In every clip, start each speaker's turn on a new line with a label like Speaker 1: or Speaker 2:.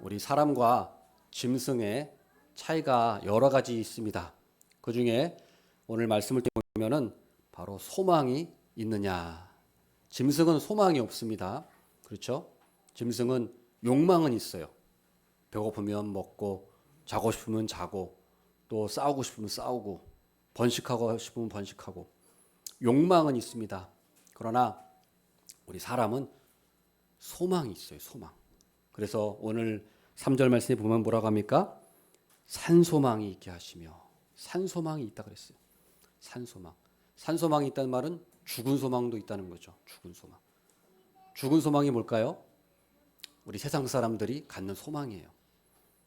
Speaker 1: 우리 사람과 짐승의 차이가 여러 가지 있습니다. 그 중에 오늘 말씀을 보면은 바로 소망이 있느냐. 짐승은 소망이 없습니다. 그렇죠? 짐승은 욕망은 있어요. 배고프면 먹고, 자고 싶으면 자고, 또 싸우고 싶으면 싸우고, 번식하고 싶으면 번식하고, 욕망은 있습니다. 그러나 우리 사람은 소망이 있어요. 소망. 그래서 오늘 3절 말씀에 보면 뭐라고 합니까? 산소망이 있게 하시며, 산소망이 있다 그랬어요. 산소망. 산소망이 있다는 말은 죽은 소망도 있다는 거죠. 죽은 소망. 죽은 소망이 뭘까요? 우리 세상 사람들이 갖는 소망이에요.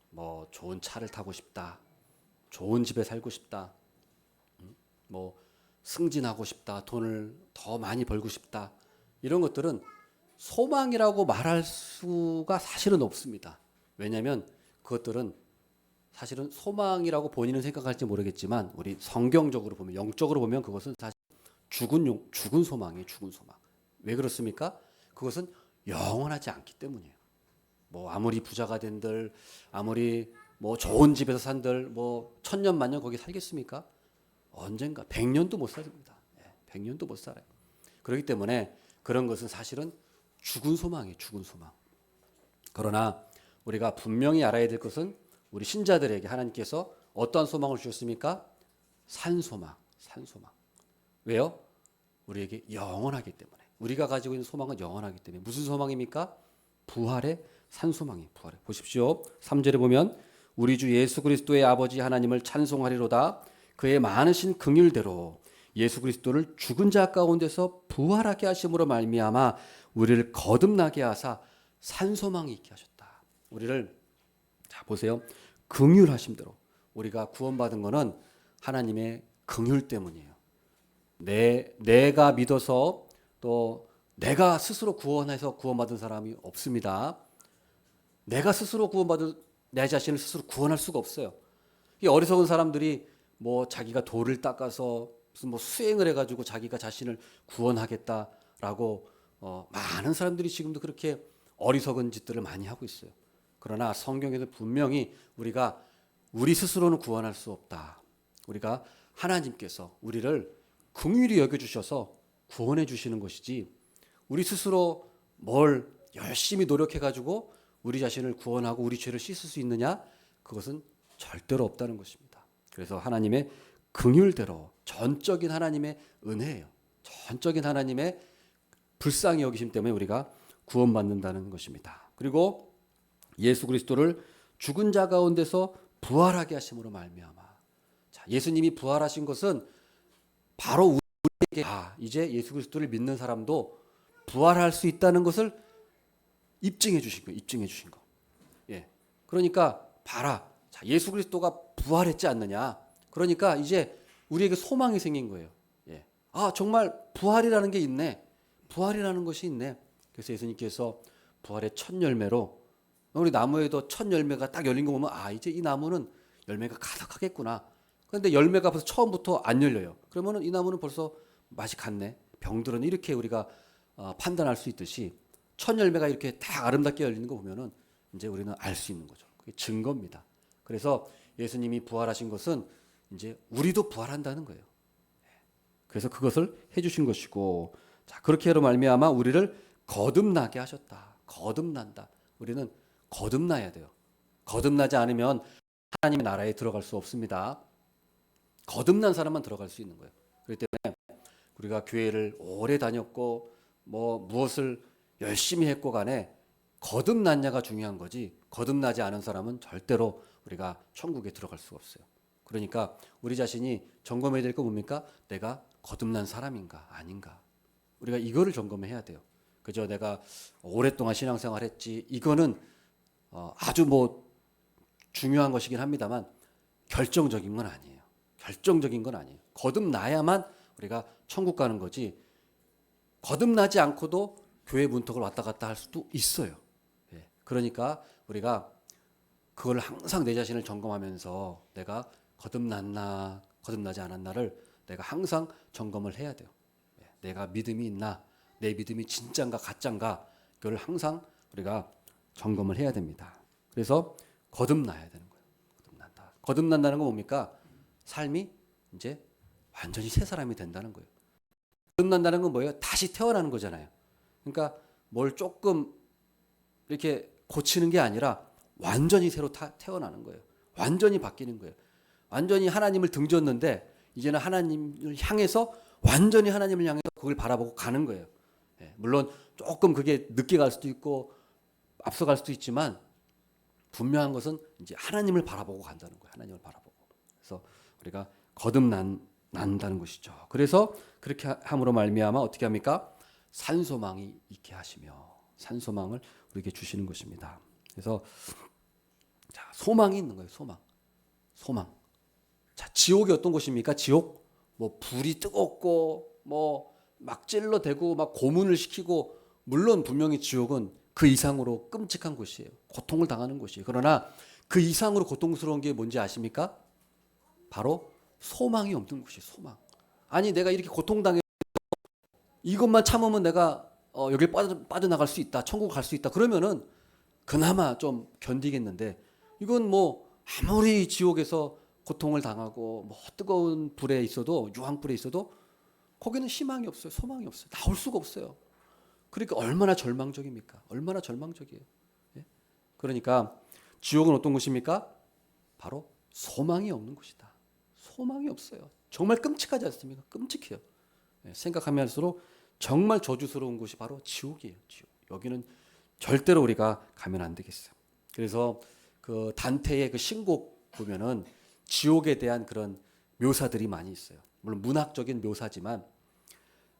Speaker 1: 뭐 좋은 차를 타고 싶다. 좋은 집에 살고 싶다. 뭐 승진하고 싶다. 돈을 더 많이 벌고 싶다. 이런 것들은 소망이라고 말할 수가 사실은 없습니다. 왜냐하면 그것들은 사실은 소망이라고 본인은 생각할지 모르겠지만 우리 성경적으로 보면 영적으로 보면 그것은 사실 죽은 소망이에요. 죽은 소망. 왜 그렇습니까? 그것은 영원하지 않기 때문이에요. 뭐 아무리 부자가 된들 아무리 뭐 좋은 집에서 산들 뭐 천년 만년 거기 살겠습니까? 언젠가 100년도 못 삽니다. 100년도 못 살아요. 그렇기 때문에 그런 것은 사실은 죽은 소망이에요. 죽은 소망. 그러나 우리가 분명히 알아야 될 것은 우리 신자들에게 하나님께서 어떠한 소망을 주셨습니까? 산소망. 산소망. 왜요? 우리에게 영원하기 때문에. 우리가 가지고 있는 소망은 영원하기 때문에. 무슨 소망입니까? 부활의 산소망이에요. 부활의. 보십시오. 3절에 보면 우리 주 예수 그리스도의 아버지 하나님을 찬송하리로다. 그의 많으신 긍휼대로 예수 그리스도를 죽은 자 가운데서 부활하게 하심으로 말미암아 우리를 거듭나게 하사 산소망이 있게 하셨다. 우리를 자 보세요. 긍휼하심 대로 우리가 구원받은 것은 하나님의 긍휼 때문이에요. 내가 믿어서 또 내가 스스로 구원해서 구원받은 사람이 없습니다. 내가 스스로 구원받은 내 자신을 스스로 구원할 수가 없어요. 이 어리석은 사람들이 뭐 자기가 돌을 닦아서 무슨 뭐 수행을 해가지고 자기가 자신을 구원하겠다라고 많은 사람들이 지금도 그렇게 어리석은 짓들을 많이 하고 있어요. 그러나 성경에서 분명히 우리가 우리 스스로는 구원할 수 없다. 우리가 하나님께서 우리를 긍휼히 여겨주셔서 구원해 주시는 것이지 우리 스스로 뭘 열심히 노력해가지고 우리 자신을 구원하고 우리 죄를 씻을 수 있느냐? 그것은 절대로 없다는 것입니다. 그래서 하나님의 긍휼대로 전적인 하나님의 은혜예요. 전적인 하나님의 불쌍히 여기심 때문에 우리가 구원받는다는 것입니다. 그리고 예수 그리스도를 죽은 자 가운데서 부활하게 하심으로 말미암아. 자, 예수님이 부활하신 것은 바로 우리에게 이제 예수 그리스도를 믿는 사람도 부활할 수 있다는 것을 입증해 주신 거예요. 입증해 주신 거. 예. 그러니까 봐라. 자, 예수 그리스도가 부활했지 않느냐? 그러니까 이제 우리에게 소망이 생긴 거예요. 예. 아, 정말 부활이라는 게 있네. 부활이라는 것이 있네. 그래서 예수님께서 부활의 첫 열매로 우리 나무에도 첫 열매가 딱 열린 거 보면 이제 이 나무는 열매가 가득하겠구나. 그런데 열매가 벌써 처음부터 안 열려요. 그러면은 이 나무는 벌써 맛이 갔네. 병들은 이렇게 우리가 판단할 수 있듯이 첫 열매가 이렇게 다 아름답게 열리는 거 보면은 이제 우리는 알 수 있는 거죠. 그게 증거입니다. 그래서 예수님이 부활하신 것은 이제 우리도 부활한다는 거예요. 그래서 그것을 해주신 것이고, 자 그렇게 하로 말미암아 우리를 거듭나게 하셨다. 거듭난다. 우리는 거듭나야 돼요. 거듭나지 않으면 하나님의 나라에 들어갈 수 없습니다. 거듭난 사람만 들어갈 수 있는 거예요. 그렇기 때문에 우리가 교회를 오래 다녔고 뭐 무엇을 열심히 했고 간에 거듭났냐가 중요한 거지 거듭나지 않은 사람은 절대로 우리가 천국에 들어갈 수가 없어요. 그러니까 우리 자신이 점검해야 될 거 뭡니까? 내가 거듭난 사람인가 아닌가. 우리가 이거를 점검해야 돼요. 그죠? 내가 오랫동안 신앙생활 했지. 이거는 아주 뭐 중요한 것이긴 합니다만 결정적인 건 아니에요. 결정적인 건 아니에요. 거듭나야만 우리가 천국 가는 거지 거듭나지 않고도 교회 문턱을 왔다 갔다 할 수도 있어요. 예. 그러니까 우리가 그걸 항상 내 자신을 점검하면서 내가 거듭났나 거듭나지 않았나를 내가 항상 점검을 해야 돼요. 예. 내가 믿음이 있나 내 믿음이 진짠가 가짠가 그걸 항상 우리가 점검을 해야 됩니다. 그래서 거듭나야 되는 거예요. 거듭난다. 거듭난다는 건 뭡니까? 삶이 이제 완전히 새 사람이 된다는 거예요. 거듭난다는 건 뭐예요? 다시 태어나는 거잖아요. 그러니까 뭘 조금 이렇게 고치는 게 아니라 완전히 새로 태어나는 거예요. 완전히 바뀌는 거예요. 완전히 하나님을 등졌는데 이제는 하나님을 향해서 완전히 하나님을 향해서 그걸 바라보고 가는 거예요. 물론 조금 그게 늦게 갈 수도 있고 앞서갈 수도 있지만 분명한 것은 이제 하나님을 바라보고 간다는 거예요. 하나님을 바라보고. 그래서 우리가 거듭난다는 것이죠. 그래서 그렇게 함으로 말미암아 어떻게 합니까? 산소망이 있게 하시며 산소망을 우리에게 주시는 것입니다. 그래서 자, 소망이 있는 거예요. 소망. 자, 지옥이 어떤 곳입니까? 지옥 뭐 불이 뜨겁고 뭐 막 찔러대고 막 고문을 시키고 물론 분명히 지옥은 그 이상으로 끔찍한 곳이에요. 고통을 당하는 곳이에요. 그러나 그 이상으로 고통스러운 게 뭔지 아십니까? 바로 소망이 없는 곳이에요. 소망. 아니 내가 이렇게 고통당해 이것만 참으면 내가 여길 빠져나갈 수 있다. 천국 갈 수 있다. 그러면은 그나마 좀 견디겠는데 이건 뭐 아무리 지옥에서 고통을 당하고 뭐 뜨거운 불에 있어도 유황불에 있어도 거기는 희망이 없어요. 소망이 없어요. 나올 수가 없어요. 그러니까 얼마나 절망적입니까? 얼마나 절망적이에요. 예? 그러니까 지옥은 어떤 곳입니까? 바로 소망이 없는 곳이다. 소망이 없어요. 정말 끔찍하지 않습니까? 끔찍해요. 예, 생각하면 할수록 정말 저주스러운 곳이 바로 지옥이에요. 지옥. 여기는 절대로 우리가 가면 안 되겠어요. 그래서 그 단테의 그 신곡 보면은 지옥에 대한 그런 묘사들이 많이 있어요. 물론 문학적인 묘사지만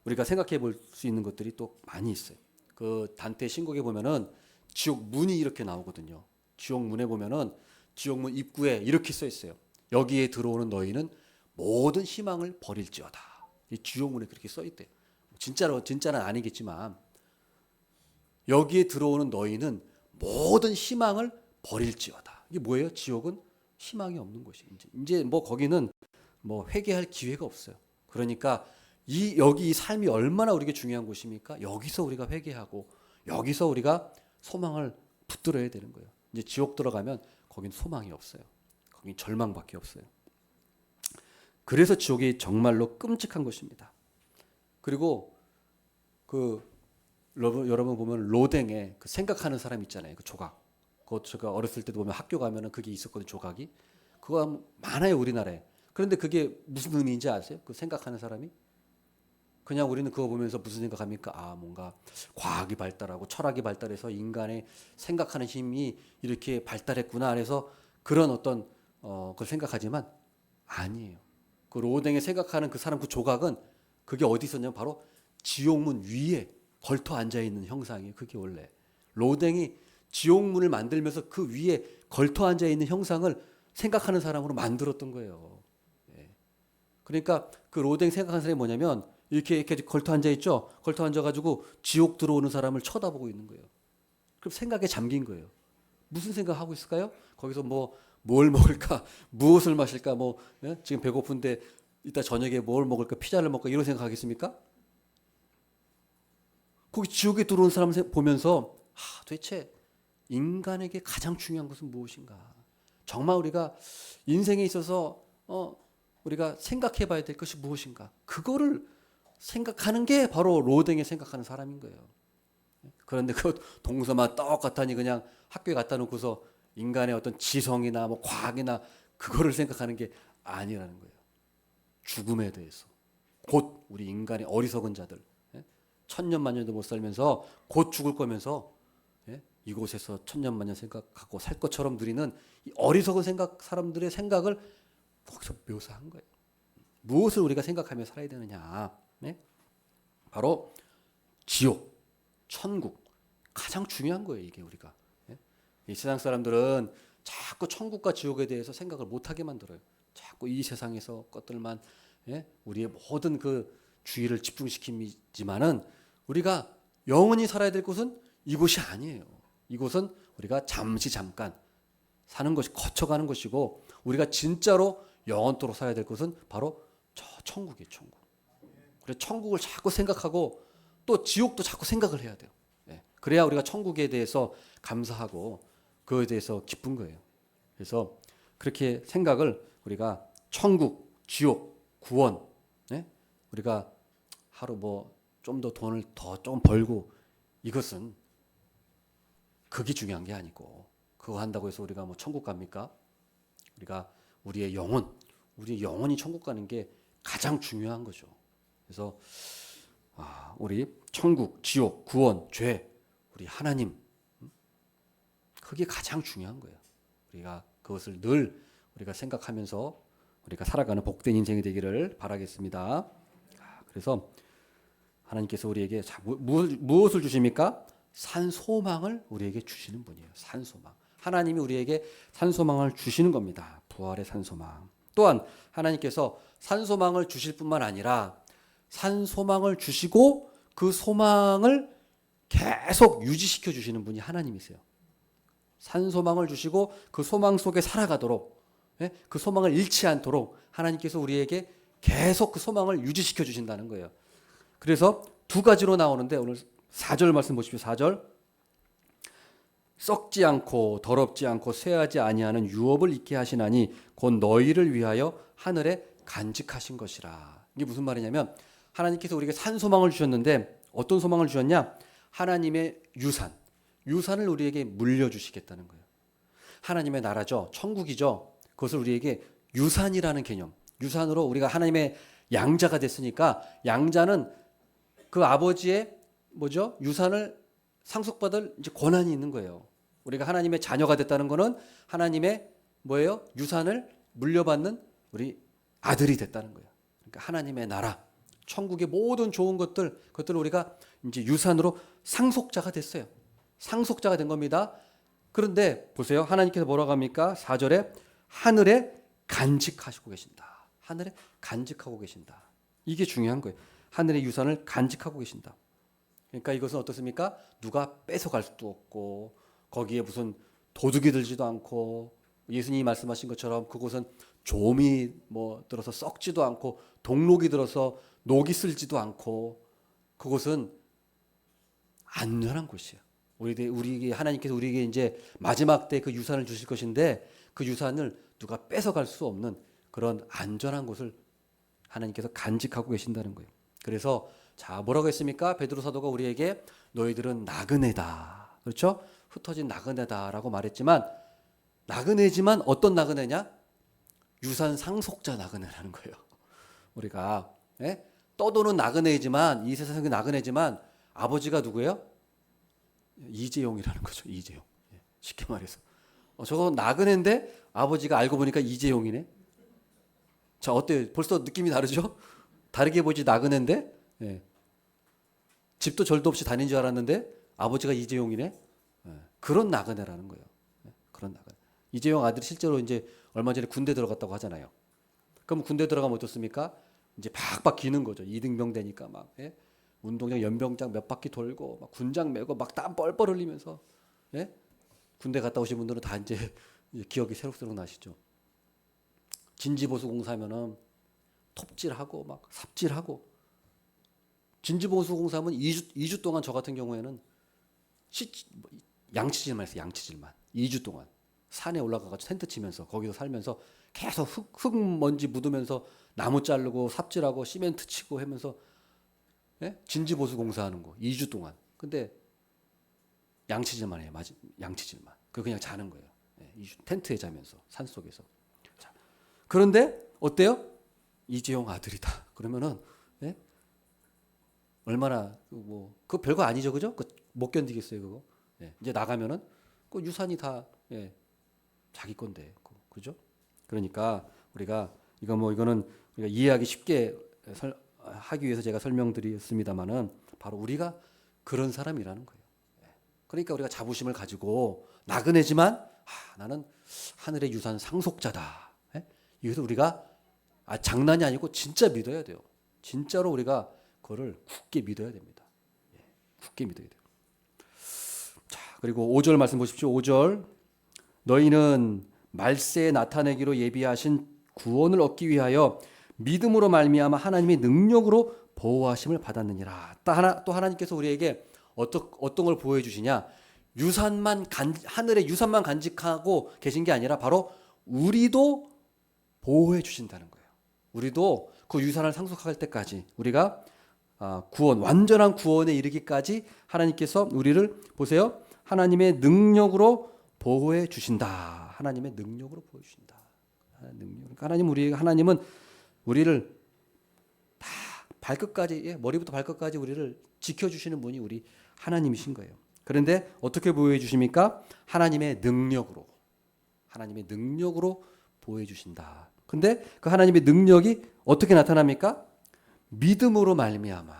Speaker 1: 우리가 생각해 볼 수 있는 것들이 또 많이 있어요. 그 단테 신곡에 보면은 지옥 문이 이렇게 나오거든요. 지옥 문에 보면은 지옥 문 입구에 이렇게 써 있어요. 여기에 들어오는 너희는 모든 희망을 버릴지어다. 이 지옥 문에 그렇게 써 있대요. 진짜는 아니겠지만 여기에 들어오는 너희는 모든 희망을 버릴지어다. 이게 뭐예요? 지옥은 희망이 없는 곳이. 이제 뭐 거기는 뭐 회개할 기회가 없어요. 그러니까 여기 이 삶이 얼마나 우리에게 중요한 곳입니까? 여기서 우리가 회개하고 여기서 우리가 소망을 붙들어야 되는 거예요. 이제 지옥 들어가면 거긴 소망이 없어요. 거긴 절망밖에 없어요. 그래서 지옥이 정말로 끔찍한 것입니다. 그리고 여러분 보면 로댕에 그 생각하는 사람 있잖아요. 그 조각. 그거 제가 어렸을 때도 보면 학교 가면은 그게 있었거든요. 조각이. 그거 많아요 우리나라에. 그런데 그게 무슨 의미인지 아세요? 그 생각하는 사람이? 그냥 우리는 그거 보면서 무슨 생각합니까? 아, 뭔가 과학이 발달하고 철학이 발달해서 인간의 생각하는 힘이 이렇게 발달했구나. 그래서 그런 어떤 그걸 생각하지만 아니에요. 그 로댕에 생각하는 그 사람 그 조각은 그게 어디 있었냐면 바로 지옥문 위에 걸터 앉아 있는 형상이에요. 그게 원래 로댕이 지옥문을 만들면서 그 위에 걸터 앉아 있는 형상을 생각하는 사람으로 만들었던 거예요. 예. 그러니까 그 로댕 생각하는 사람이 뭐냐면 이렇게 걸터 앉아 있죠. 걸터 앉아 가지고 지옥 들어오는 사람을 쳐다보고 있는 거예요. 그럼 생각에 잠긴 거예요. 무슨 생각하고 있을까요? 거기서 뭐 뭘 먹을까, 무엇을 마실까, 뭐 예? 지금 배고픈데 이따 저녁에 뭘 먹을까, 피자를 먹을까 이런 생각하겠습니까? 거기 지옥에 들어온 사람 보면서 도대체 인간에게 가장 중요한 것은 무엇인가? 정말 우리가 인생에 있어서 우리가 생각해봐야 될 것이 무엇인가? 그거를 생각하는 게 바로 로댕에 생각하는 사람인 거예요. 그런데 그 동서만 똑같다니 그냥 학교에 갖다 놓고서 인간의 어떤 지성이나 뭐 과학이나 그거를 생각하는 게 아니라는 거예요. 죽음에 대해서. 곧 우리 인간의 어리석은 자들, 천년만년도 못 살면서 곧 죽을 거면서 이곳에서 천년만년 생각하고 살 것처럼 누리는 이 어리석은 사람들의 생각을 거기서 묘사한 거예요. 무엇을 우리가 생각하며 살아야 되느냐? 바로 지옥, 천국 가장 중요한 거예요. 이게 우리가 이 세상 사람들은 자꾸 천국과 지옥에 대해서 생각을 못하게 만들어요. 자꾸 이 세상에서 것들만 우리의 모든 그 주의를 집중시키지만은 우리가 영원히 살아야 될 곳은 이곳이 아니에요. 이곳은 우리가 잠깐 사는 것이 거쳐가는 것이고 우리가 진짜로 영원토록 살아야 될 곳은 바로 저 천국이에요. 천국. 그래서 천국을 자꾸 생각하고 또 지옥도 자꾸 생각을 해야 돼요. 그래야 우리가 천국에 대해서 감사하고 그거에 대해서 기쁜 거예요. 그래서 그렇게 생각을 우리가 천국, 지옥, 구원, 네? 우리가 하루 뭐 좀 더 돈을 더 좀 벌고 이것은 그게 중요한 게 아니고 그거 한다고 해서 우리가 뭐 천국 갑니까? 우리가 우리의 영혼이 천국 가는 게 가장 중요한 거죠. 그래서 우리 천국, 지옥, 구원, 죄, 우리 하나님 그게 가장 중요한 거예요. 우리가 그것을 늘 우리가 생각하면서 우리가 살아가는 복된 인생이 되기를 바라겠습니다. 그래서 하나님께서 우리에게 무엇을 주십니까? 산소망을 우리에게 주시는 분이에요. 산소망. 하나님이 우리에게 산소망을 주시는 겁니다. 부활의 산소망. 또한 하나님께서 산소망을 주실 뿐만 아니라 산소망을 주시고 그 소망을 계속 유지시켜 주시는 분이 하나님이세요. 산소망을 주시고 그 소망 속에 살아가도록, 그 소망을 잃지 않도록 하나님께서 우리에게 계속 그 소망을 유지시켜 주신다는 거예요. 그래서 두 가지로 나오는데 오늘 4절 말씀 보십시오. 4절. 썩지 않고 더럽지 않고 쇠하지 아니하는 유업을 있게 하시나니 곧 너희를 위하여 하늘에 간직하신 것이라. 이게 무슨 말이냐면 하나님께서 우리에게 산소망을 주셨는데 어떤 소망을 주셨냐? 하나님의 유산을 우리에게 물려주시겠다는 거예요. 하나님의 나라죠. 천국이죠. 그것을 우리에게 유산이라는 개념. 유산으로 우리가 하나님의 양자가 됐으니까 양자는 그 아버지의 유산을 상속받을 이제 권한이 있는 거예요. 우리가 하나님의 자녀가 됐다는 것은 하나님의 유산을 물려받는 우리 아들이 됐다는 거예요. 그러니까 하나님의 나라, 천국의 모든 좋은 그것들을 우리가 이제 유산으로 상속자가 됐어요. 상속자가 된 겁니다. 그런데 보세요. 하나님께서 뭐라고 합니까? 4절에 하늘에 간직하시고 계신다. 하늘에 간직하고 계신다. 이게 중요한 거예요. 하늘의 유산을 간직하고 계신다. 그러니까 이것은 어떻습니까? 누가 뺏어갈 수도 없고 거기에 무슨 도둑이 들지도 않고 예수님이 말씀하신 것처럼 그곳은 좀이 들어서 썩지도 않고 동록이 들어서 녹이 슬지도 않고 그곳은 안전한 곳이에요. 우리에게 하나님께서 우리에게 이제 마지막 때 그 유산을 주실 것인데 그 유산을 누가 뺏어갈 수 없는 그런 안전한 곳을 하나님께서 간직하고 계신다는 거예요. 그래서 뭐라고 했습니까? 베드로 사도가 우리에게 너희들은 나그네다. 그렇죠? 흩어진 나그네다라고 말했지만 나그네지만 어떤 나그네냐? 유산 상속자 나그네라는 거예요. 우리가 떠도는 나그네이지만 이 세상의 나그네지만 아버지가 누구예요? 이재용이라는 거죠. 이재용. 쉽게 말해서 저거 나그네인데 아버지가 알고 보니까 이재용이네. 자, 어때요? 벌써 느낌이 다르죠? 다르게 보지 나그네인데 집도 절도 없이 다닌 줄 알았는데 아버지가 이재용이네. 그런 나그네라는 거예요. 그런 나그네. 이재용 아들이 실제로 이제 얼마 전에 군대 들어갔다고 하잖아요. 그럼 군대 들어가면 어떻습니까? 이제 박박 기는 거죠. 이등병 되니까 막 운동장 연병장 몇 바퀴 돌고 막 군장 메고 막 땀 뻘뻘 흘리면서 군대 갔다 오신 분들은 다 이제 기억이 새록새록 나시죠. 진지보수 공사하면은 톱질하고 막 삽질하고 진지보수 공사하면 2주 동안 저 같은 경우에는 양치질만 했어요. 양치질만 2주 동안 산에 올라가가지고 텐트 치면서 거기서 살면서 계속 흙먼지 묻으면서 나무 자르고 삽질하고 시멘트 치고 하면서 진지보수 공사하는 거 2주 동안. 근데 양치질만 해요. 양치질만. 그냥 자는 거예요. 2주 텐트에 자면서 산속에서. 자, 그런데 어때요? 이재용 아들이다. 그러면은 얼마나 그거 별거 아니죠, 그죠? 못 견디겠어요, 그거. 이제 나가면은 그 유산이 다 자기 건데, 그죠? 그러니까 우리가 이거는 우리가 이해하기 쉽게 하기 위해서 제가 설명드렸습니다만은 바로 우리가 그런 사람이라는 거예요. 그러니까 우리가 자부심을 가지고 나그네지만 나는 하늘의 유산 상속자다. 이것을 우리가 장난이 아니고 진짜 믿어야 돼요. 진짜로 우리가 그거를 굳게 믿어야 됩니다. 굳게 믿어야 돼요. 자, 그리고 5절 말씀 보십시오. 5절. 너희는 말세에 나타내기로 예비하신 구원을 얻기 위하여 믿음으로 말미암아 하나님의 능력으로 보호하심을 받았느니라. 또 하나님께서 우리에게 어떤 걸 보호해 주시냐? 하늘의 유산만 간직하고 계신 게 아니라 바로 우리도 보호해 주신다는 거예요. 우리도 그 유산을 상속할 때까지 우리가 완전한 구원에 이르기까지 하나님께서 우리를 보세요. 하나님의 능력으로 보호해 주신다. 하나님의 능력으로 보호해 주신다. 하나님은 우리를 다 발끝까지, 머리부터 발끝까지 우리를 지켜주시는 분이 우리 하나님이신 거예요. 그런데 어떻게 보호해 주십니까? 하나님의 능력으로 보호해 주신다. 근데 그 하나님의 능력이 어떻게 나타납니까? 믿음으로 말미암아.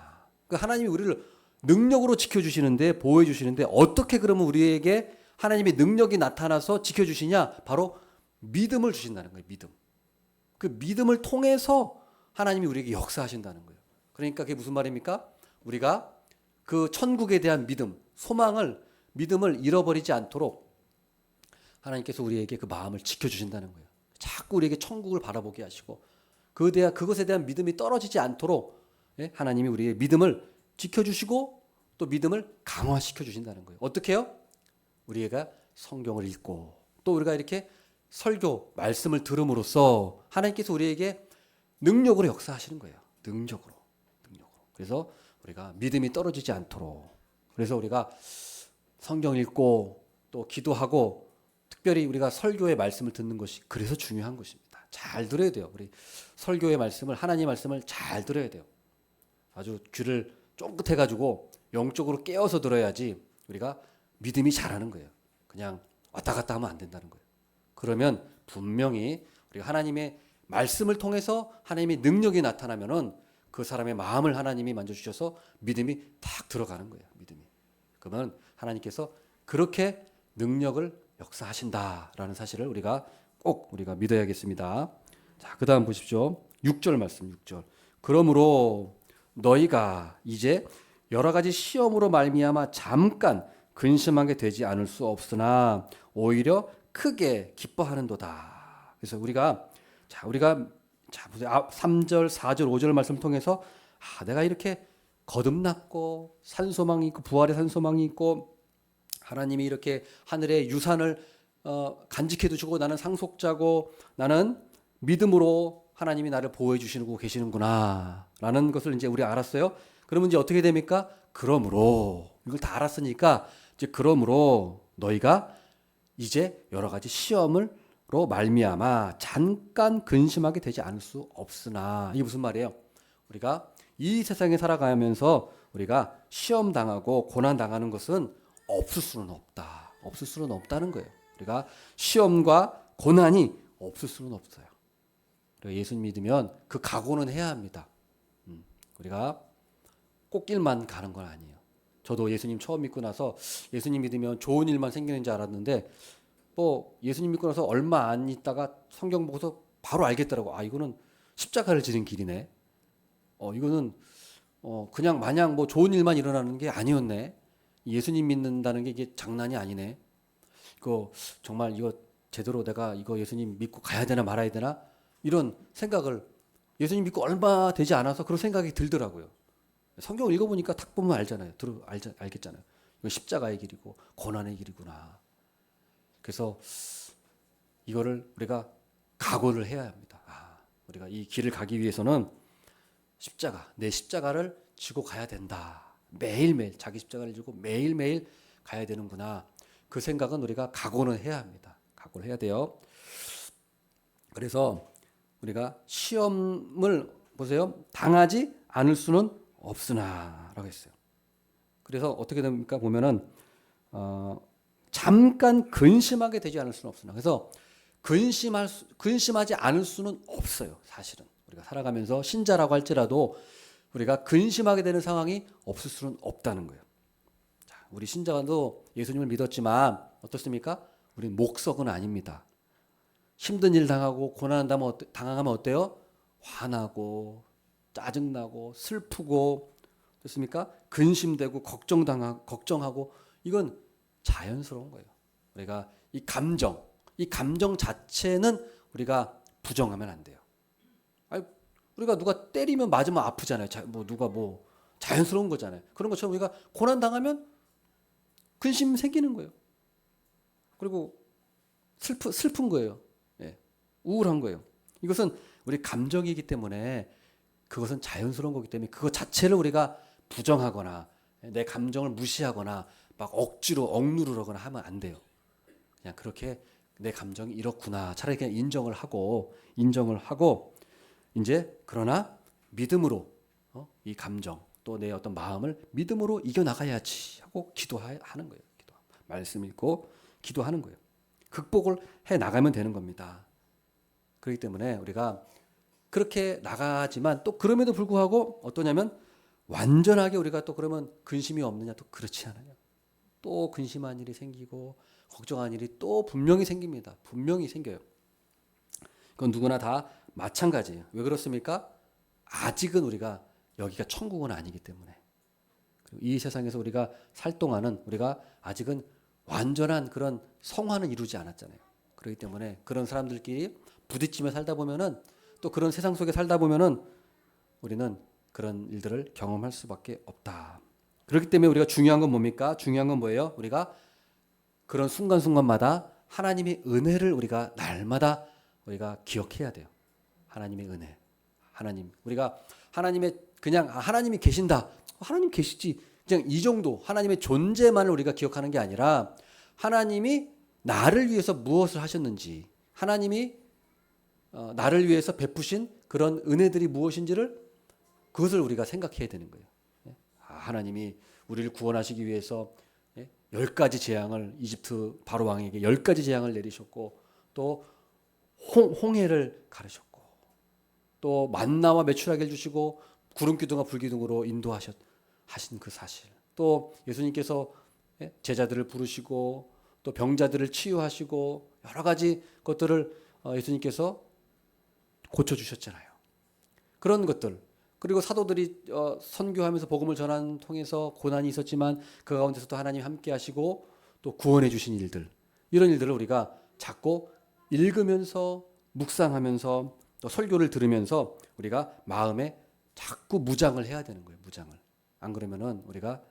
Speaker 1: 그 하나님이 우리를 능력으로 지켜주시는데, 보호해 주시는데, 어떻게 그러면 우리에게 하나님의 능력이 나타나서 지켜주시냐? 바로 믿음을 주신다는 거예요. 믿음. 그 믿음을 통해서 하나님이 우리에게 역사하신다는 거예요. 그러니까 그게 무슨 말입니까? 우리가 그 천국에 대한 믿음을 잃어버리지 않도록 하나님께서 우리에게 그 마음을 지켜주신다는 거예요. 자꾸 우리에게 천국을 바라보게 하시고 그것에 대한 믿음이 떨어지지 않도록 하나님이 우리의 믿음을 지켜주시고 또 믿음을 강화시켜 주신다는 거예요. 어떻게 해요? 우리가 성경을 읽고 또 우리가 이렇게 설교, 말씀을 들음으로써 하나님께서 우리에게 능력으로 역사하시는 거예요. 능력으로. 그래서 우리가 믿음이 떨어지지 않도록. 그래서 우리가 성경 읽고 또 기도하고 특별히 우리가 설교의 말씀을 듣는 것이 그래서 중요한 것입니다. 잘 들어야 돼요. 우리 설교의 말씀을, 하나님의 말씀을 잘 들어야 돼요. 아주 귀를 쫑긋해가지고 영적으로 깨어서 들어야지 우리가 믿음이 자라는 거예요. 그냥 왔다 갔다 하면 안 된다는 거예요. 그러면 분명히 우리가 하나님의 말씀을 통해서 하나님의 능력이 나타나면은 그 사람의 마음을 하나님이 만져주셔서 믿음이 탁 들어가는 거예요. 믿음이. 그러면 하나님께서 그렇게 능력을 역사하신다라는 사실을 우리가 믿어야겠습니다. 자, 그 다음 보십시오. 6절 말씀 6절. 그러므로 너희가 이제 여러 가지 시험으로 말미암아 잠깐 근심하게 되지 않을 수 없으나 오히려 크게 기뻐하는도다. 그래서 우리가 보세요. 3절, 4절, 5절 말씀 통해서 내가 이렇게 거듭났고 산소망이 있고 부활의 산소망이 있고 하나님이 이렇게 하늘의 유산을 간직해 두시고 나는 상속자고 나는 믿음으로 하나님이 나를 보호해 주시고 계시는구나 라는 것을 이제 우리 알았어요. 그러면 이제 어떻게 됩니까? 그러므로 이걸 다 알았으니까 이제 그러므로 너희가 이제 여러 가지 시험으로 말미암아 잠깐 근심하게 되지 않을 수 없으나 이게 무슨 말이에요? 우리가 이 세상에 살아가면서 우리가 시험 당하고 고난 당하는 것은 없을 수는 없다. 없을 수는 없다는 거예요. 우리가 시험과 고난이 없을 수는 없어요. 우리가 예수님 믿으면 그 각오는 해야 합니다. 우리가 꽃길만 가는 건 아니에요. 저도 예수님 처음 믿고 나서 예수님 믿으면 좋은 일만 생기는 줄 알았는데 예수님 믿고 나서 얼마 안 있다가 성경 보고서 바로 알겠더라고. 이거는 십자가를 지는 길이네. 이거는 그냥 마냥 좋은 일만 일어나는 게 아니었네. 예수님 믿는다는 게 이게 장난이 아니네. 정말 제대로 내가 예수님 믿고 가야 되나 말아야 되나 이런 생각을 예수님 믿고 얼마 되지 않아서 그런 생각이 들더라고요. 성경을 읽어보니까 딱 보면 알잖아요. 알겠잖아요. 이거 십자가의 길이고 고난의 길이구나. 그래서 이거를 우리가 각오를 해야 합니다. 우리가 이 길을 가기 위해서는 내 십자가를 지고 가야 된다. 매일매일 자기 십자가를 지고 매일매일 가야 되는구나. 그 생각은 우리가 각오는 해야 합니다. 각오를 해야 돼요. 그래서 우리가 시험을 보세요. 당하지 않을 수는 없으나 라고 했어요. 그래서 어떻게 됩니까? 보면은 잠깐 근심하게 되지 않을 수는 없으나. 그래서 근심하지 않을 수는 없어요. 사실은 우리가 살아가면서 신자라고 할지라도 우리가 근심하게 되는 상황이 없을 수는 없다는 거예요. 자, 우리 신자도 예수님을 믿었지만 어떻습니까? 우리는 목석은 아닙니다. 힘든 일 당하고 고난 당하면 어때요? 화나고 짜증나고 슬프고 됐습니까? 근심되고 걱정하고 이건 자연스러운 거예요. 우리가 이 감정 자체는 우리가 부정하면 안 돼요. 우리가 누가 때리면 맞으면 아프잖아요. 자연스러운 거잖아요. 그런 것처럼 우리가 고난 당하면 근심 생기는 거예요. 그리고 슬픈 거예요. 예, 우울한 거예요. 이것은 우리 감정이기 때문에 그것은 자연스러운 거기 때문에 그것 자체를 우리가 부정하거나 내 감정을 무시하거나 막 억지로 억누르거나 하면 안 돼요. 그냥 그렇게 내 감정이 이렇구나. 차라리 그냥 인정을 하고 이제 그러나 믿음으로 이 감정 또 내 어떤 마음을 믿음으로 이겨 나가야지 하고 기도하는 거예요. 말씀 읽고 기도하는 거예요. 극복을 해 나가면 되는 겁니다. 그렇기 때문에 우리가 그렇게 나가지만 또 그럼에도 불구하고 어떠냐면 완전하게 우리가 또 그러면 근심이 없느냐 또 그렇지 않아요. 또 근심한 일이 생기고 걱정한 일이 또 분명히 생깁니다. 분명히 생겨요. 그건 누구나 다 마찬가지예요. 왜 그렇습니까? 아직은 우리가 여기가 천국은 아니기 때문에 그리고 이 세상에서 우리가 살 동안은 우리가 아직은 완전한 그런 성화는 이루지 않았잖아요. 그렇기 때문에 그런 사람들끼리 부딪히며 살다 보면은 또 그런 세상 속에 살다 보면은 우리는 그런 일들을 경험할 수밖에 없다. 그렇기 때문에 우리가 중요한 건 뭡니까? 중요한 건 뭐예요? 우리가 그런 순간순간마다 하나님의 은혜를 우리가 날마다 우리가 기억해야 돼요. 하나님의 은혜. 우리가 하나님의 그냥 하나님이 계신다. 하나님 계시지. 그냥 이 정도 하나님의 존재만을 우리가 기억하는 게 아니라 하나님이 나를 위해서 무엇을 하셨는지 하나님이 나를 위해서 베푸신 그런 은혜들이 무엇인지를 그것을 우리가 생각해야 되는 거예요. 하나님이 우리를 구원하시기 위해서 10가지 재앙을 이집트 바로 왕에게 10가지 재앙을 내리셨고 또 홍해를 가르셨고 또 만나와 메추라기를 주시고 구름 기둥과 불 기둥으로 인도하신 그 사실 또 예수님께서 제자들을 부르시고 또 병자들을 치유하시고 여러 가지 것들을 예수님께서 고쳐주셨잖아요. 그런 것들 그리고 사도들이 선교하면서 복음을 전하는 통해서 고난이 있었지만 그 가운데서도 하나님 함께 하시고 또 구원해 주신 일들 이런 일들을 우리가 자꾸 읽으면서 묵상하면서 또 설교를 들으면서 우리가 마음에 자꾸 무장을 해야 되는 거예요. 무장을. 안 그러면은 우리가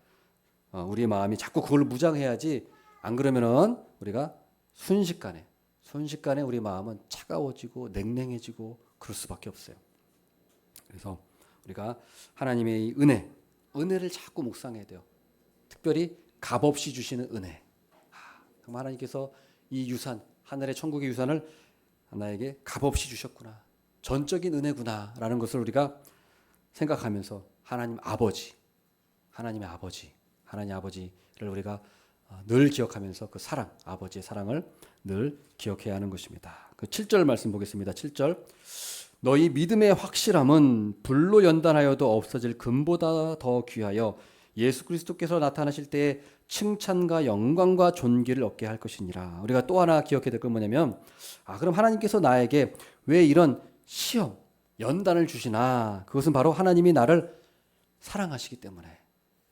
Speaker 1: 우리의 마음이 자꾸 그걸로 무장해야지 안 그러면은 우리가 순식간에 우리 마음은 차가워지고 냉랭해지고 그럴 수밖에 없어요. 그래서 우리가 하나님의 이 은혜를 자꾸 묵상해야 돼요. 특별히 값없이 주시는 은혜. 정말 하나님께서 이 유산, 하늘의 천국의 유산을 나에게 값없이 주셨구나. 전적인 은혜구나라는 것을 우리가 생각하면서 하나님의 아버지를 우리가 늘 기억하면서 그 사랑, 아버지의 사랑을 늘 기억해야 하는 것입니다. 그 7절 말씀 보겠습니다. 7절. 너희 믿음의 확실함은 불로 연단하여도 없어질 금보다 더 귀하여 예수 그리스도께서 나타나실 때에 칭찬과 영광과 존귀를 얻게 할 것이니라. 우리가 또 하나 기억해야 될 건 뭐냐면 그럼 하나님께서 나에게 왜 이런 시험, 연단을 주시나? 그것은 바로 하나님이 나를 사랑하시기 때문에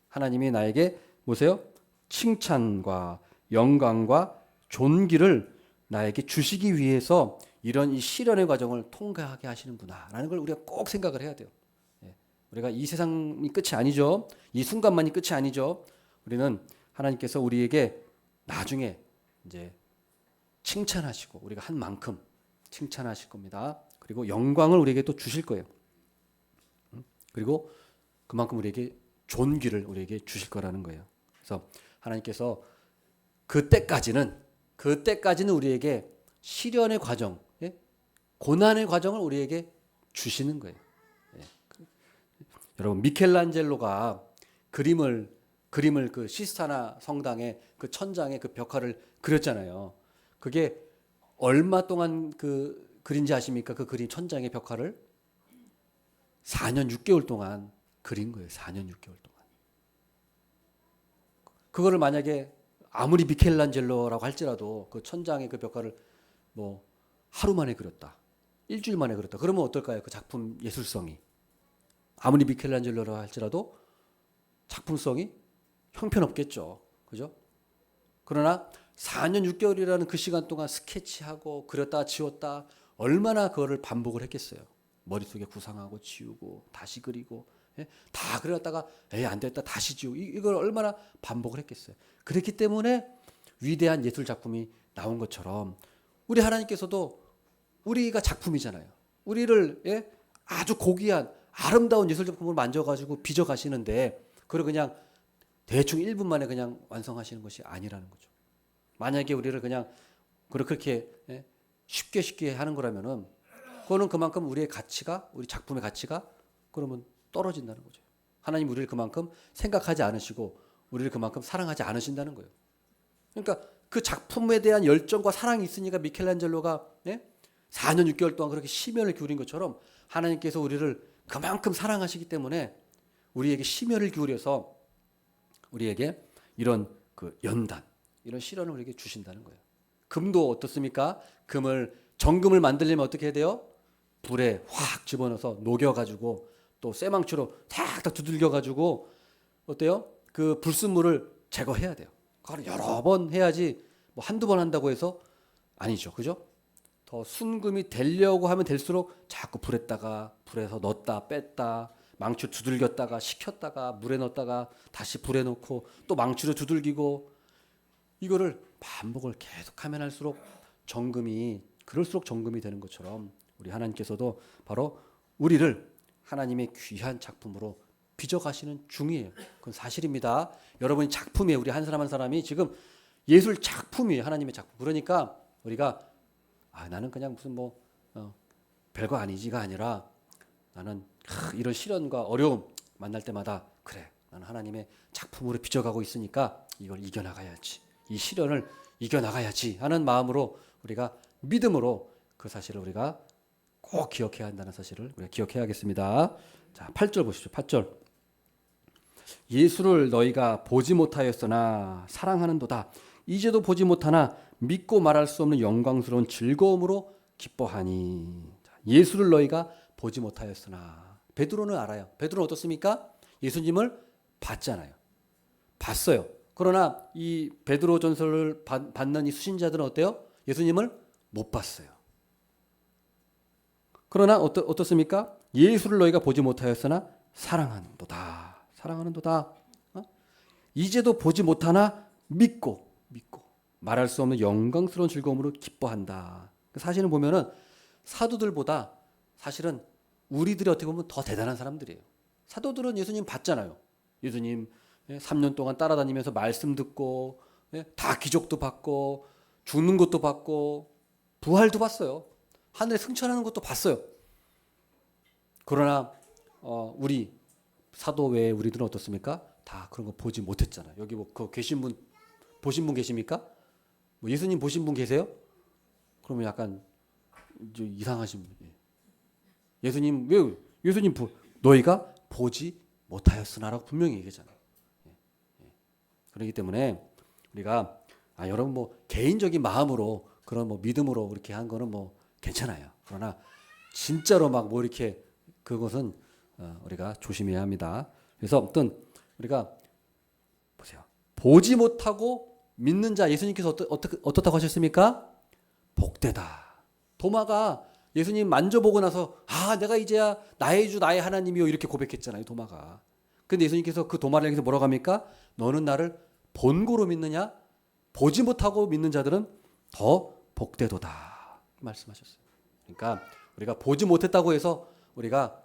Speaker 1: 하나님이 나에게 보세요. 칭찬과 영광과 존귀를 나에게 주시기 위해서 이런 이 시련의 과정을 통과하게 하시는구나라는 걸 우리가 꼭 생각을 해야 돼요. 우리가 이 세상이 끝이 아니죠. 이 순간만이 끝이 아니죠. 우리는 하나님께서 우리에게 나중에 이제 칭찬하시고 우리가 한 만큼 칭찬하실 겁니다. 그리고 영광을 우리에게 또 주실 거예요. 그리고 그만큼 우리에게 존귀를 우리에게 주실 거라는 거예요. 그래서 하나님께서 그때까지는 우리에게 시련의 과정, 고난의 과정을 우리에게 주시는 거예요. 여러분 미켈란젤로가 그림을 그 시스타나 성당의 그 천장에 그 벽화를 그렸잖아요. 그게 얼마 동안 그린지 아십니까? 그 그림 천장의 벽화를 4년 6개월 동안 그린 거예요. 4년 6개월 동안. 그거를 만약에 아무리 미켈란젤로라고 할지라도 그 천장의 그 벽화를 뭐 하루 만에 그렸다. 일주일 만에 그렸다. 그러면 어떨까요? 그 작품 예술성이. 아무리 미켈란젤로라고 할지라도 작품성이 형편없겠죠. 그죠? 그러나 4년 6개월이라는 그 시간 동안 스케치하고 그렸다 지웠다 얼마나 그거를 반복을 했겠어요. 머릿속에 구상하고 지우고 다시 그리고 예? 다 그러다가 에이 안 됐다 다시 지우고 이걸 얼마나 반복을 했겠어요. 그렇기 때문에 위대한 예술 작품이 나온 것처럼 우리 하나님께서도 우리가 작품이잖아요. 우리를 예? 아주 고귀한 아름다운 예술 작품을 만져가지고 빚어가시는데 그걸 그냥 대충 1분 만에 그냥 완성하시는 것이 아니라는 거죠. 만약에 우리를 그냥 그렇게 예? 쉽게 하는 거라면은 그거는 그만큼 우리의 가치가 우리 작품의 가치가 그러면 떨어진다는 거죠. 하나님 우리를 그만큼 생각하지 않으시고 우리를 그만큼 사랑하지 않으신다는 거예요. 그러니까 그 작품에 대한 열정과 사랑이 있으니까 미켈란젤로가 예? 4년 6개월 동안 그렇게 심혈을 기울인 것처럼 하나님께서 우리를 그만큼 사랑하시기 때문에 우리에게 심혈을 기울여서 우리에게 이런 그 연단, 이런 시련을 우리에게 주신다는 거예요. 금도 어떻습니까? 정금을 만들려면 어떻게 해야 돼요? 불에 확 집어넣어서 녹여가지고 또 쇠망치로 탁탁 두들겨가지고 어때요? 그 불순물을 제거해야 돼요. 그걸 여러 번 해야지 뭐 한두 번 한다고 해서 아니죠. 그죠? 더 순금이 되려고 하면 될수록 자꾸 불에서 넣었다 뺐다 망치로 두들겼다가 식혔다가 물에 넣었다가 다시 불에 넣고 또 망치로 두들기고 이거를 반복을 계속하면 할수록 그럴수록 정금이 되는 것처럼 우리 하나님께서도 바로 우리를 하나님의 귀한 작품으로 빚어가시는 중이에요. 그건 사실입니다. 여러분이 작품이에요. 우리 한 사람 한 사람이 지금 예술 작품이에요. 하나님의 작품. 그러니까 우리가 나는 그냥 무슨 별거 아니지가 아니라 나는 이런 시련과 어려움 만날 때마다 그래 나는 하나님의 작품으로 빚어가고 있으니까 이걸 이겨나가야지. 이 시련을 이겨나가야지 하는 마음으로 우리가 믿음으로 그 사실을 우리가 꼭 기억해야 한다는 사실을 우리가 기억해야겠습니다. 자, 8절 보십시오. 8절. 예수를 너희가 보지 못하였으나 사랑하는도다. 이제도 보지 못하나 믿고 말할 수 없는 영광스러운 즐거움으로 기뻐하니. 예수를 너희가 보지 못하였으나. 베드로는 알아요. 베드로는 어떻습니까? 예수님을 봤잖아요. 봤어요. 그러나 이 베드로 전설을 받는 이 수신자들은 어때요? 예수님을 못 봤어요. 그러나 어떻습니까? 예수를 너희가 보지 못하였으나 사랑하는도다. 사랑하는도다. 이제도 보지 못하나 믿고 말할 수 없는 영광스러운 즐거움으로 기뻐한다. 사실은 보면은 사도들보다 사실은 우리들이 어떻게 보면 더 대단한 사람들이에요. 사도들은 예수님 봤잖아요. 예수님 3년 동안 따라다니면서 말씀 듣고 다 기적도 받고 죽는 것도 받고 부활도 봤어요. 하늘에 승천하는 것도 봤어요. 그러나 우리 사도 외에 우리들은 어떻습니까? 다 그런 거 보지 못했잖아요. 여기 그 계신 분 보신 분 계십니까? 예수님 보신 분 계세요? 그러면 약간 이상하신 분이에요. 예수님 왜 예수님 너희가 보지 못하였으나라고 분명히 얘기하잖아요. 그렇기 때문에 우리가 여러분 개인적인 마음으로 그런 믿음으로 그렇게 한 거는 괜찮아요. 그러나 진짜로 이렇게 그것은 우리가 조심해야 합니다. 그래서 어떤 우리가 보세요. 보지 못하고 믿는 자 예수님께서 어떻다고 하셨습니까? 복되다. 도마가 예수님 만져보고 나서 내가 이제야 나의 주 나의 하나님이요 이렇게 고백했잖아요. 도마가. 근데 예수님께서 그 도마를 향해서 뭐라고 합니까? 너는 나를 본고로 믿느냐? 보지 못하고 믿는 자들은 더 복되도다 말씀하셨어요. 그러니까 우리가 보지 못했다고 해서 우리가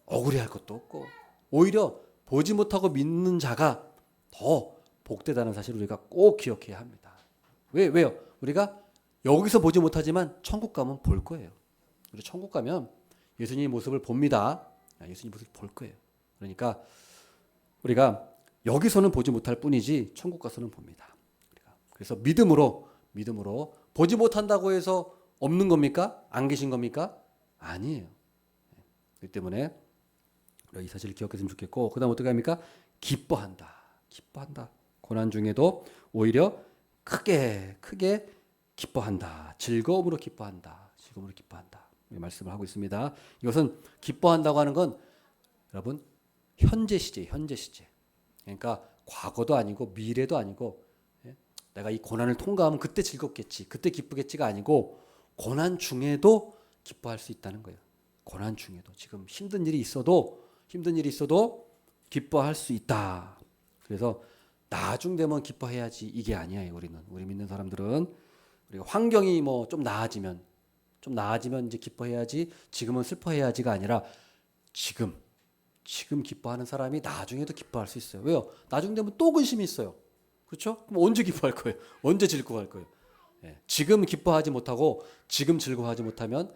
Speaker 1: 억울해할 것도 없고 오히려 보지 못하고 믿는 자가 더 복되다는 사실을 우리가 꼭 기억해야 합니다. 왜요? 우리가 여기서 보지 못하지만 천국 가면 볼 거예요. 우리 천국 가면 예수님의 모습을 봅니다. 예수님 모습을 볼 거예요. 그러니까 우리가 여기서는 보지 못할 뿐이지 천국 가서는 봅니다. 그래서 믿음으로 보지 못한다고 해서 없는 겁니까? 안 계신 겁니까? 아니에요. 그렇기 때문에 이 사실을 기억했으면 좋겠고 그 다음 어떻게 합니까? 기뻐한다. 고난 중에도 오히려 크게 기뻐한다. 즐거움으로 기뻐한다. 말씀을 하고 있습니다. 이것은 기뻐한다고 하는 건 여러분 현재 시제. 그러니까 과거도 아니고 미래도 아니고 내가 이 고난을 통과하면 그때 즐겁겠지. 그때 기쁘겠지가 아니고 고난 중에도 기뻐할 수 있다는 거예요. 고난 중에도 지금 힘든 일이 있어도 힘든 일이 있어도 기뻐할 수 있다. 그래서 나중 되면 기뻐해야지 이게 아니에요. 우리 믿는 사람들은 우리가 환경이 뭐 좀 나아지면 이제 기뻐해야지, 지금은 슬퍼해야지가 아니라 지금 기뻐하는 사람이 나중에도 기뻐할 수 있어요. 왜요? 나중 되면 또 근심이 있어요. 그렇죠? 그럼 언제 기뻐할 거예요? 언제 즐거워할 거예요? 예, 지금 기뻐하지 못하고 지금 즐거워하지 못하면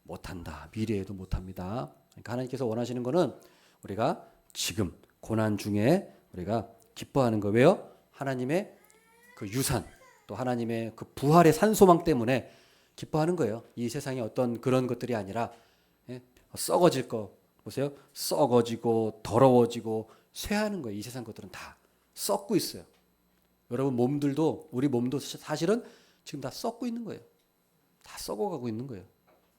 Speaker 1: 못한다. 미래에도 못합니다. 그러니까 하나님께서 원하시는 거는 우리가 지금 고난 중에 우리가 기뻐하는 거. 왜요? 하나님의 그 유산, 또 하나님의 그 부활의 산소망 때문에 기뻐하는 거예요. 이 세상에 어떤 그런 것들이 아니라, 예? 썩어질 거 보세요. 썩어지고 더러워지고 쇠하는 거예요. 이 세상 것들은 다 썩고 있어요. 여러분 몸들도, 우리 몸도 사실은 지금 다 썩고 있는 거예요. 다 썩어가고 있는 거예요.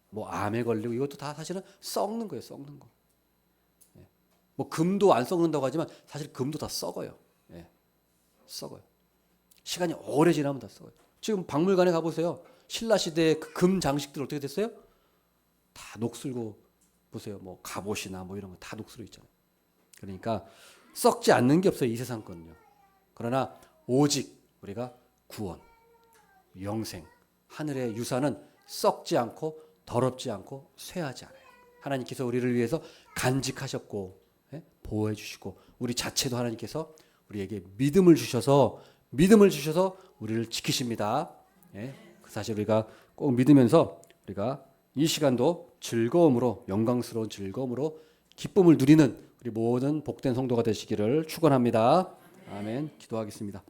Speaker 1: 뭐 암에 걸리고 이것도 다 사실은 썩는 거예요. 썩는 거. 예. 뭐 금도 안 썩는다고 하지만 사실 금도 다 썩어요. 예. 썩어요. 시간이 오래 지나면 다 썩어요. 지금 박물관에 가보세요. 신라 시대의 그 금 장식들 어떻게 됐어요? 다 녹슬고, 보세요. 뭐 갑옷이나 뭐 이런 거 다 녹슬어 있잖아요. 그러니까 썩지 않는 게 없어요. 이 세상 거는요. 그러나 오직 우리가 구원, 영생, 하늘의 유산은 썩지 않고 더럽지 않고 쇠하지 않아요. 하나님께서 우리를 위해서 간직하셨고, 예? 보호해 주시고, 우리 자체도 하나님께서 우리에게 믿음을 주셔서 우리를 지키십니다. 예? 그 사실 우리가 꼭 믿으면서 우리가 이 시간도 즐거움으로, 영광스러운 즐거움으로 기쁨을 누리는 우리 모든 복된 성도가 되시기를 축원합니다. 아멘. 기도하겠습니다.